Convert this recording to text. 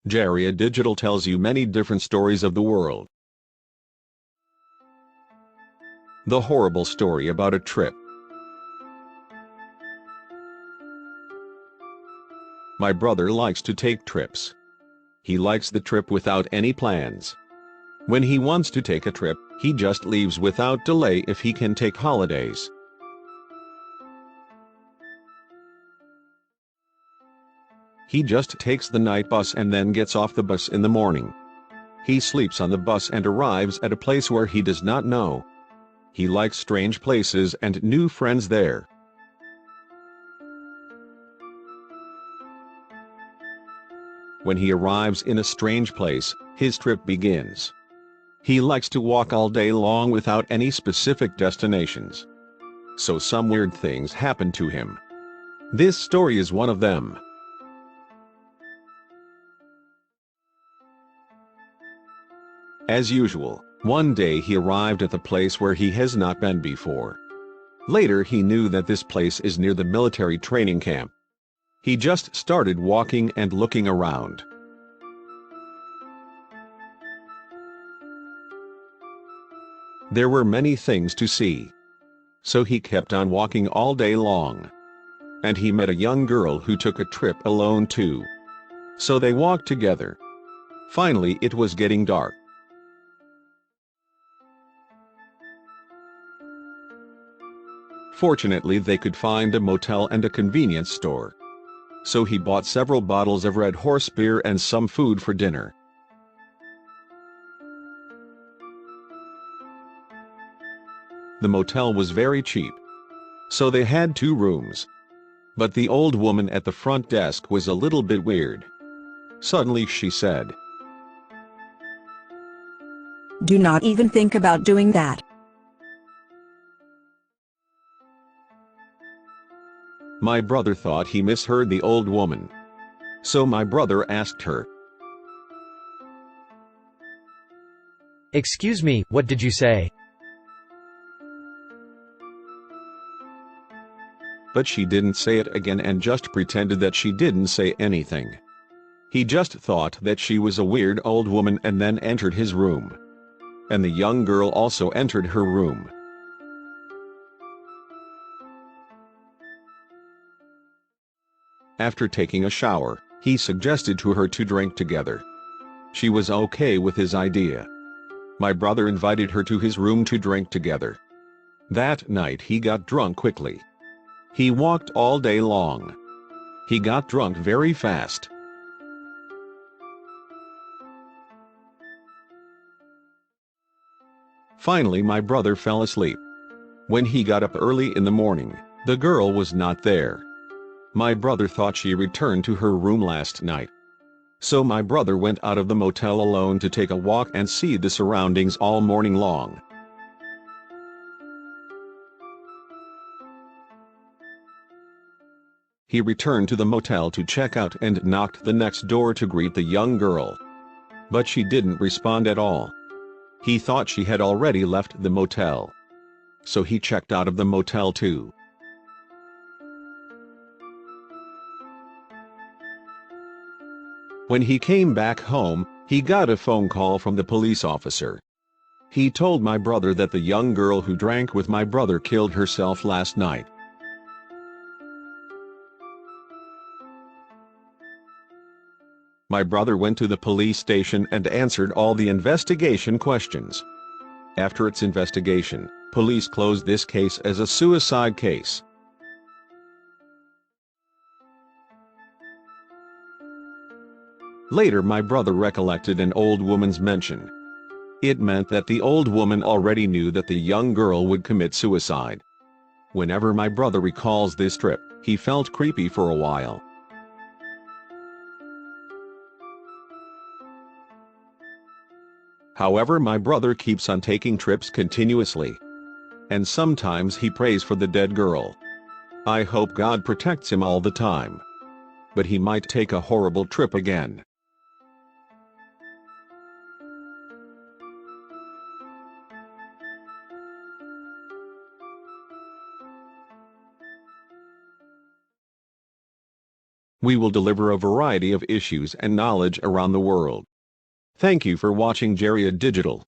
Jaria Digital tells you many different stories of the world. The horrible story about a trip. My brother likes to take trips. He likes the trip without any plans. When he wants to take a trip, he just leaves without delay if he can take holidays. He just takes the night bus and then gets off the bus in the morning. He sleeps on the bus and arrives at a place where he does not know. He likes strange places and new friends there. When he arrives in a strange place, his trip begins. He likes to walk all day long without any specific destinations. So some weird things happen to him. This story is one of them. As usual, one day he arrived at the place where he has not been before. Later he knew that this place is near the military training camp. He just started walking and looking around. There were many things to see. So he kept on walking all day long. And he met a young girl who took a trip alone too. So they walked together. Finally it was getting dark. Fortunately they could find a motel and a convenience store. So he bought several bottles of Red Horse beer and some food for dinner. The motel was very cheap. So they had 2 rooms. But the old woman at the front desk was a little bit weird. Suddenly she said, "Do not even think about doing that." My brother thought he misheard the old woman. So my brother asked her, "Excuse me, what did you say?" But she didn't say it again and just pretended that she didn't say anything. He just thought that she was a weird old woman and then entered his room. And the young girl also entered her room. After taking a shower, he suggested to her to drink together. She was okay with his idea. My brother invited her to his room to drink together. That night he got drunk quickly. He walked all day long. He got drunk very fast. Finally my brother fell asleep. When he got up early in the morning, the girl was not there. My brother thought she returned to her room last night. So my brother went out of the motel alone to take a walk and see the surroundings all morning long. He returned to the motel to check out and knocked the next door to greet the young girl. But she didn't respond at all. He thought she had already left the motel. So he checked out of the motel too. When he came back home, he got a phone call from the police officer. He told my brother that the young girl who drank with my brother killed herself last night. My brother went to the police station and answered all the investigation questions. After its investigation, police closed this case as a suicide case. Later my brother recollected an old woman's mention. It meant that the old woman already knew that the young girl would commit suicide. Whenever my brother recalls this trip, he felt creepy for a while. However, my brother keeps on taking trips continuously. And sometimes he prays for the dead girl. I hope God protects him all the time. But he might take a horrible trip again. We will deliver a variety of issues and knowledge around the world. Thank you for watching Jaria Digital.